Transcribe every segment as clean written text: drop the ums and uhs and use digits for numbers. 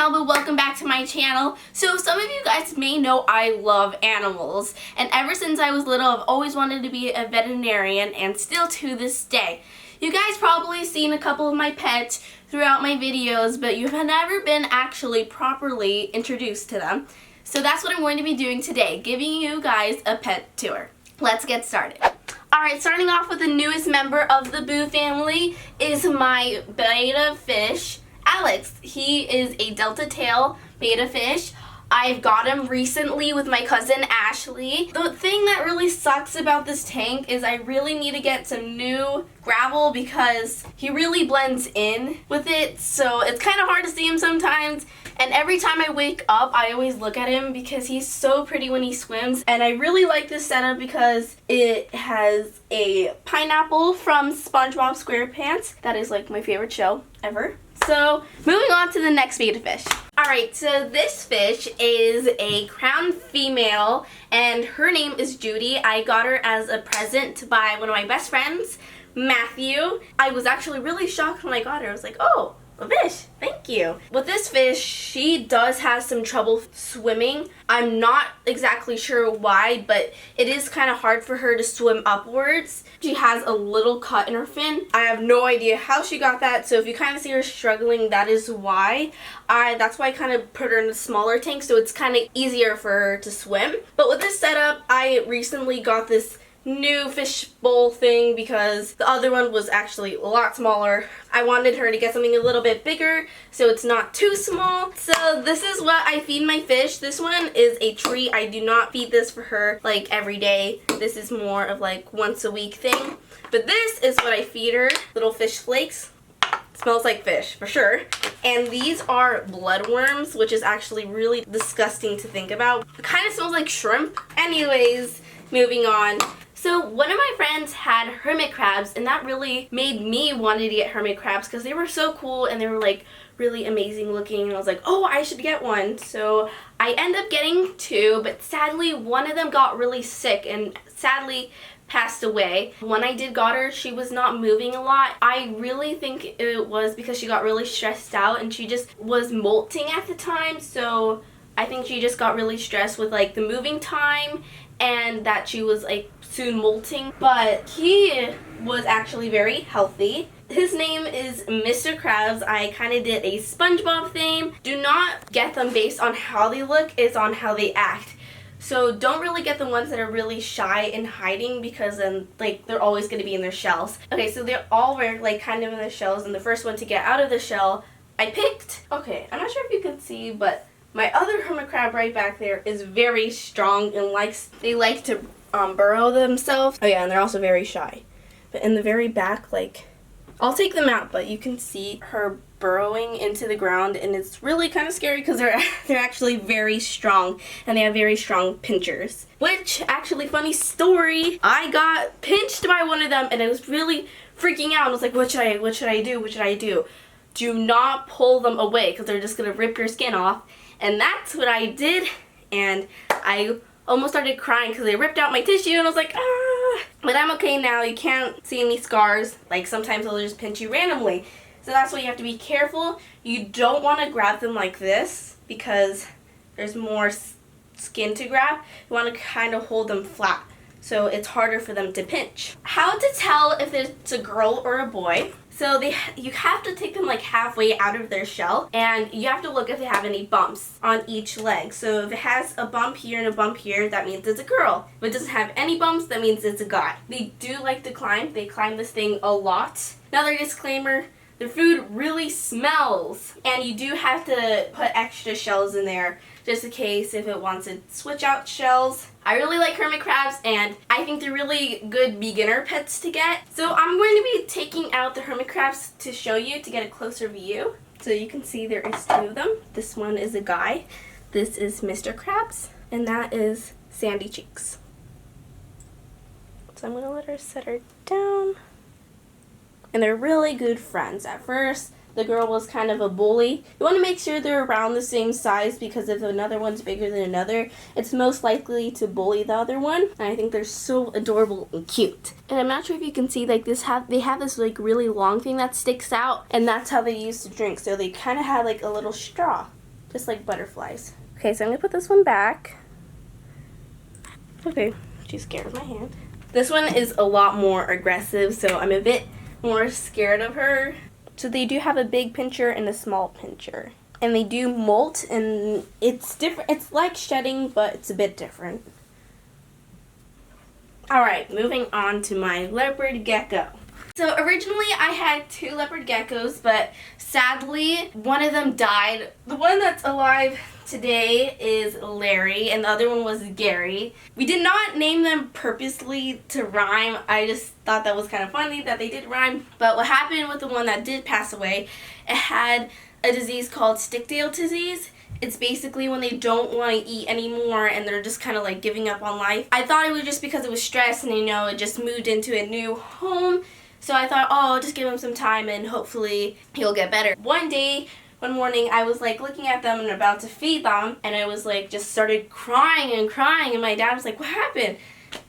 channel, but welcome back to my channel. So some of you guys may know I love animals, and ever since I was little I've always wanted to be a veterinarian, and still to this day. You guys probably seen a couple of my pets throughout my videos, but you have never been actually properly introduced to them. So that's what I'm going to be doing today, giving you guys a pet tour. Let's get started. Alright, starting off with the newest member of the Boo family is my betta fish, Alex. He is a delta tail betta fish. I've got him recently with my cousin Ashley. The thing that really sucks about this tank is I really need to get some new gravel because he really blends in with it, so it's kind of hard to see him sometimes. And every time I wake up, I always look at him because he's so pretty when he swims. And I really like this setup because it has a pineapple from SpongeBob SquarePants. That is like my favorite show ever. So moving on to the next betta fish. Alright, so this fish is a crown female and her name is Judy. I got her as a present by one of my best friends, Matthew. I was actually really shocked when I got her. I was like, oh, a fish, thank you. With this fish, she does have some trouble swimming. I'm not exactly sure why, but it is kind of hard for her to swim upwards. She has a little cut in her fin. I have no idea how she got that, so if you kind of see her struggling, that is why. That's why I kind of put her in a smaller tank, so it's kind of easier for her to swim. But with this setup, I recently got this new fish bowl thing because the other one was actually a lot smaller. I wanted her to get something a little bit bigger so it's not too small. So this is what I feed my fish. This one is a treat. I do not feed this for her like every day. This is more of like once a week thing. But this is what I feed her. Little fish flakes. Smells like fish for sure. And these are bloodworms, which is actually really disgusting to think about. It kind of smells like shrimp. Anyways, moving on. So one of my friends had hermit crabs, and that really made me want to get hermit crabs because they were so cool and they were like really amazing looking, and I was like, oh, I should get one. So I ended up getting two, but sadly one of them got really sick and sadly passed away. When I did got her, she was not moving a lot. I really think it was because she got really stressed out and she just was molting at the time, so I think she just got really stressed with like the moving time and that she was like soon molting. But he was actually very healthy. His name is Mr. Krabs. I kind of did a SpongeBob theme. Do not get them based on how they look, it's on how they act. So don't really get the ones that are really shy and hiding because then like they're always going to be in their shells. Okay, so they're all like kind of in their shells, and the first one to get out of the shell I picked. Okay, I'm not sure if you can see, but my other hermit crab right back there is very strong and they like to burrow themselves. Oh yeah, and they're also very shy. But in the very back, like, I'll take them out, but you can see her burrowing into the ground, and it's really kind of scary because they're actually very strong, and they have very strong pinchers. Which, actually, funny story, I got pinched by one of them, and I was really freaking out. I was like, what should I do? Do not pull them away because they're just going to rip your skin off. And that's what I did, and I almost started crying because they ripped out my tissue, and I was like, ah. But I'm okay now. You can't see any scars. Like, sometimes they'll just pinch you randomly. So that's why you have to be careful. You don't want to grab them like this because there's more skin to grab. You want to kind of hold them flat, so it's harder for them to pinch. How to tell if it's a girl or a boy? So you have to take them like halfway out of their shell, and you have to look if they have any bumps on each leg. So if it has a bump here and a bump here, that means it's a girl. If it doesn't have any bumps, that means it's a guy. They do like to climb. They climb this thing a lot. Another disclaimer, their food really smells, and you do have to put extra shells in there just in case if it wants to switch out shells. I really like hermit crabs, and I think they're really good beginner pets to get. So I'm going to be taking out the hermit crabs to show you to get a closer view. So you can see there is two of them. This one is a guy. This is Mr. Krabs, and that is Sandy Cheeks. So I'm going to let her set her down. And they're really good friends. At first, the girl was kind of a bully. You want to make sure they're around the same size because if another one's bigger than another, it's most likely to bully the other one. And I think they're so adorable and cute. And I'm not sure if you can see, like they have this like really long thing that sticks out, and that's how they used to drink. So they kind of have like a little straw. just like butterflies. Okay, so I'm gonna put this one back. Okay, she's scared of my hand. This one is a lot more aggressive, so I'm a bit more scared of her. So they do have a big pincher and a small pincher. And they do molt, and it's different. It's like shedding, but it's a bit different. Alright, moving on to my leopard gecko. So originally I had 2 leopard geckos, but sadly one of them died. The one that's alive today is Larry, and the other one was Gary. We did not name them purposely to rhyme. I just thought that was kind of funny that they did rhyme. But what happened with the one that did pass away, it had a disease called sticktail disease. It's basically when they don't want to eat anymore and they're just kind of like giving up on life. I thought it was just because it was stress and it just moved into a new home. So I thought, oh, I'll just give him some time and hopefully he'll get better. One morning, I was like looking at them and about to feed them, and I was like just started crying, and my dad was like, what happened?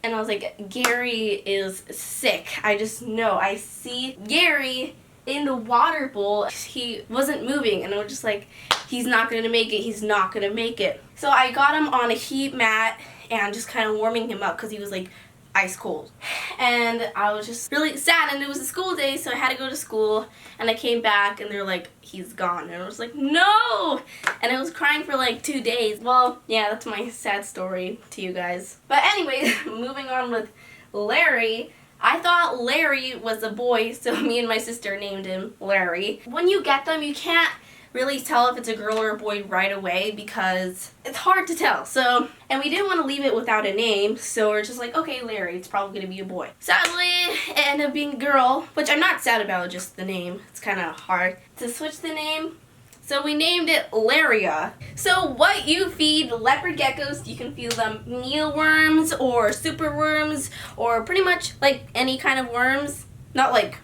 And I was like, Gary is sick. I just know. I see Gary in the water bowl. He wasn't moving, and I was just like, he's not going to make it. He's not going to make it. So I got him on a heat mat and just kind of warming him up because he was like ice cold. And I was just really sad, and it was a school day, so I had to go to school, and I came back and they're like, he's gone. And I was like, no! And I was crying for like 2 days. Well, yeah, that's my sad story to you guys. But anyways, moving on with Larry. I thought Larry was a boy, so me and my sister named him Larry. When you get them, you can't really tell if it's a girl or a boy right away because it's hard to tell. So, and we didn't want to leave it without a name, so we're just like, okay, Larry, it's probably going to be a boy. Sadly, it ended up being a girl, which I'm not sad about, just the name. It's kind of hard to switch the name. So we named it Laria. So what you feed leopard geckos, you can feed them mealworms or super worms or pretty much like any kind of worms. Not like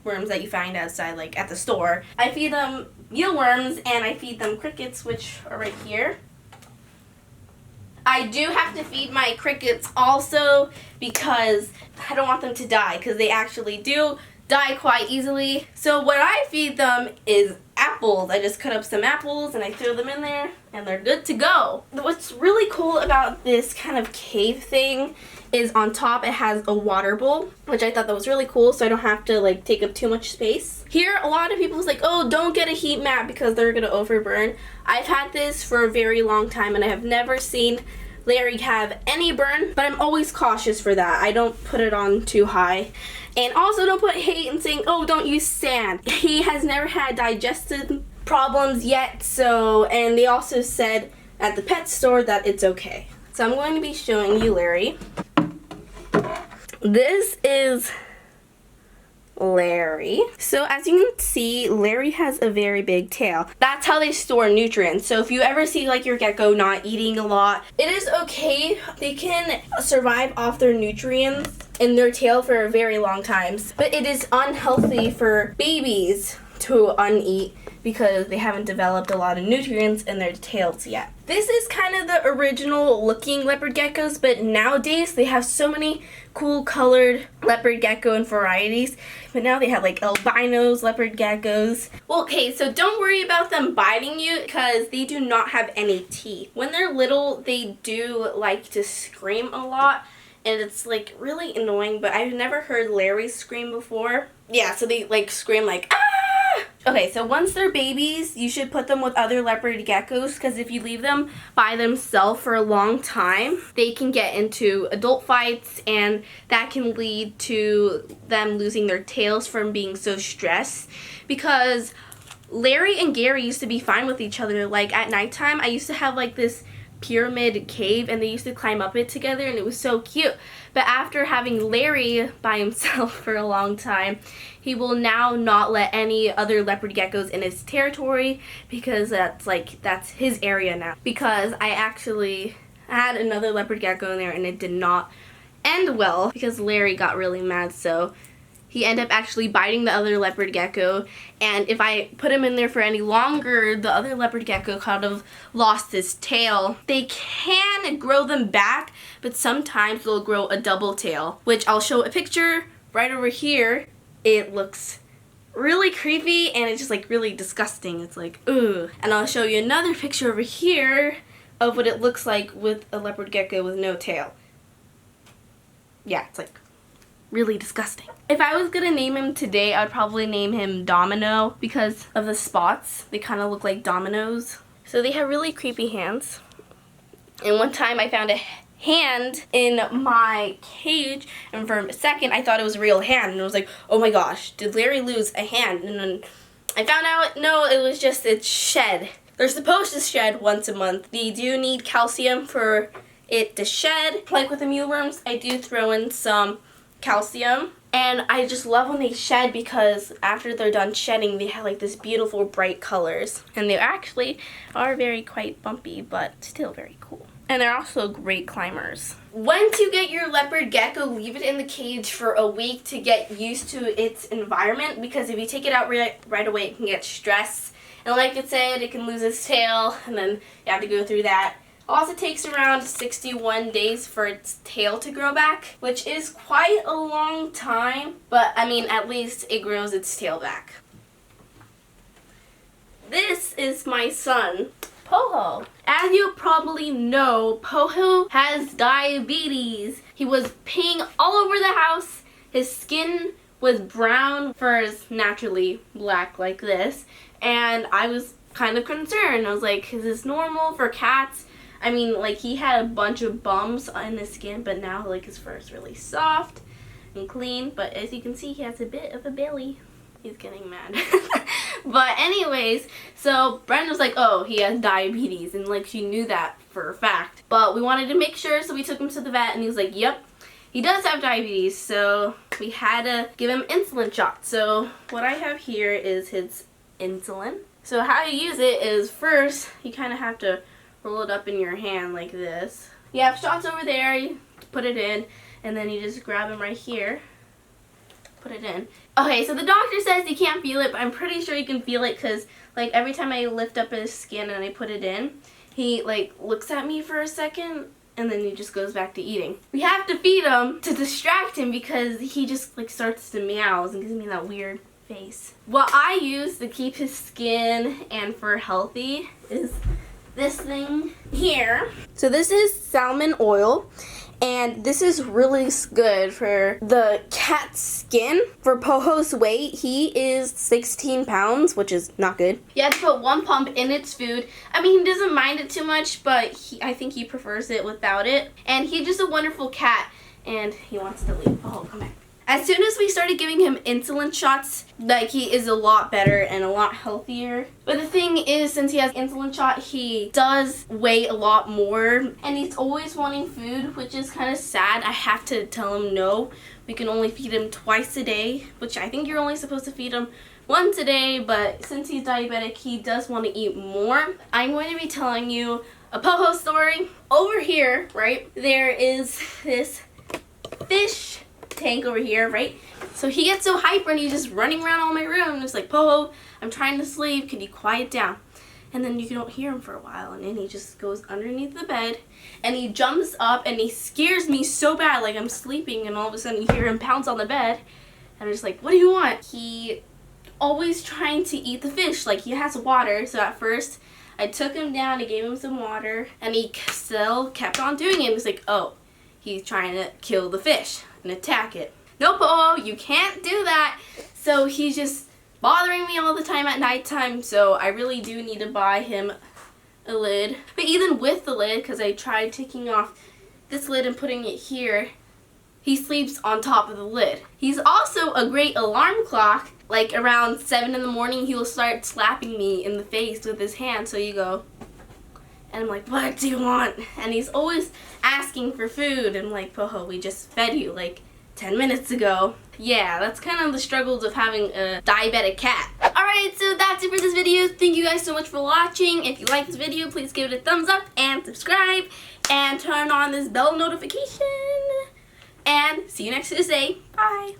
worms that you find outside like at the store. I feed them mealworms and I feed them crickets, which are right here. I do have to feed my crickets also because I don't want them to die because they actually do die quite easily. So what I feed them is apples. I just cut up some apples and I throw them in there and they're good to go. What's really cool about this kind of cave thing is on top it has a water bowl, which I thought that was really cool so I don't have to like take up too much space. Here a lot of people was like, oh, don't get a heat mat because they're gonna overburn. I've had this for a very long time and I have never seen Larry have any burn, but I'm always cautious for that. I don't put it on too high. And also don't put hate and saying, oh, don't use sand. He has never had digestive problems yet, so, and they also said at the pet store that it's okay. So I'm going to be showing you Larry. This is Larry. So as you can see, Larry has a very big tail. That's how they store nutrients. So if you ever see like your gecko not eating a lot, it is okay. They can survive off their nutrients in their tail for a very long time. But it is unhealthy for babies to uneat because they haven't developed a lot of nutrients in their tails yet. This is kind of the original looking leopard geckos, but nowadays they have so many cool colored leopard gecko and varieties. But now they have like albinos leopard geckos. Well, okay, so don't worry about them biting you because they do not have any teeth. When they're little, they do like to scream a lot. And it's like really annoying, but I've never heard Larry scream before. Yeah, so they like scream like, ah! Okay, so once they're babies, you should put them with other leopard geckos because if you leave them by themselves for a long time, they can get into adult fights and that can lead to them losing their tails from being so stressed because Larry and Gary used to be fine with each other. Like at nighttime, I used to have like this pyramid cave and they used to climb up it together and it was so cute. But after having Larry by himself for a long time, he will now not let any other leopard geckos in his territory because that's his area now. Because I actually had another leopard gecko in there and it did not end well because Larry got really mad, so he ended up actually biting the other leopard gecko, and if I put him in there for any longer, the other leopard gecko kind of lost his tail. They can grow them back, but sometimes they'll grow a double tail, which I'll show a picture right over here. It looks really creepy and it's just like really disgusting. It's like, ugh. And I'll show you another picture over here of what it looks like with a leopard gecko with no tail. Yeah, it's like really disgusting. If I was gonna name him today, I would probably name him Domino because of the spots. They kind of look like dominoes. So they have really creepy hands. And one time I found a hand in my cage, and for a second I thought it was a real hand, and I was like, oh my gosh, did Larry lose a hand? And then I found out, no, it was just its shed. They're supposed to shed once a month. They do need calcium for it to shed. Like with the mealworms, I do throw in some calcium, and I just love when they shed because after they're done shedding, they have like this beautiful bright colors, and they actually are very quite bumpy, but still very cool. And they're also great climbers. When to get your leopard gecko, leave it in the cage for a week to get used to its environment, because if you take it out right away, it can get stressed. And like I said, it can lose its tail, and then you have to go through that. It also takes around 61 days for its tail to grow back, which is quite a long time, but I mean, at least it grows its tail back. This is my son, Poho. As you probably know, Poho has diabetes. He was peeing all over the house. His skin was brown, fur is naturally black like this, and I was kind of concerned. I was like, is this normal for cats? I mean, like, he had a bunch of bumps on his skin, but now like his fur is really soft and clean, but as you can see, he has a bit of a belly. He's getting mad. But anyways, so Brenda was like, oh, he has diabetes, and like she knew that for a fact. But we wanted to make sure, so we took him to the vet, and he was like, yep, he does have diabetes, so we had to give him insulin shots. So what I have here is his insulin. So how you use it is, first, you kind of have to roll it up in your hand like this. You have shots over there, you put it in, and then you just grab him right here. Put it in. Okay, so the doctor says he can't feel it, but I'm pretty sure you can feel it because like every time I lift up his skin and I put it in, he like looks at me for a second and then he just goes back to eating. We have to feed him to distract him because he just like starts to meows and gives me that weird face. What I use to keep his skin and fur healthy is this thing here. So this is salmon oil. And this is really good for the cat's skin. For Poho's weight, he is 16 pounds, which is not good. You have to put 1 pump in its food. I mean, he doesn't mind it too much, but I think he prefers it without it. And he's just a wonderful cat, and he wants to leave. Oh, come back. As soon as we started giving him insulin shots, like, he is a lot better and a lot healthier. But the thing is, since he has insulin shot, he does weigh a lot more. And he's always wanting food, which is kind of sad. I have to tell him no. We can only feed him twice a day, which I think you're only supposed to feed him once a day. But since he's diabetic, he does want to eat more. I'm going to be telling you a Poho story. Over here, right, there is this fish tank over here, right? So he gets so hyper and he's just running around all my room and it's like, Poho, I'm trying to sleep, can you quiet down? And then you don't hear him for a while, and then he just goes underneath the bed and he jumps up and he scares me so bad, like I'm sleeping, and all of a sudden you hear him pounce on the bed and I'm just like, what do you want? He always trying to eat the fish, like he has water. So at first I took him down, I gave him some water, and he still kept on doing it. It's like, oh, he's trying to kill the fish and attack it. No, Poho, you can't do that. So he's just bothering me all the time at nighttime, so I really do need to buy him a lid. But even with the lid, because I tried taking off this lid and putting it here, he sleeps on top of the lid. He's also a great alarm clock. Like around 7 in the morning, he will start slapping me in the face with his hand, so you go, and I'm like, what do you want? And he's always asking for food. And I'm like, Poho, we just fed you like 10 minutes ago. Yeah, that's kind of the struggles of having a diabetic cat. Alright, so that's it for this video. Thank you guys so much for watching. If you like this video, please give it a thumbs up and subscribe. And turn on this bell notification. And see you next Tuesday. Bye.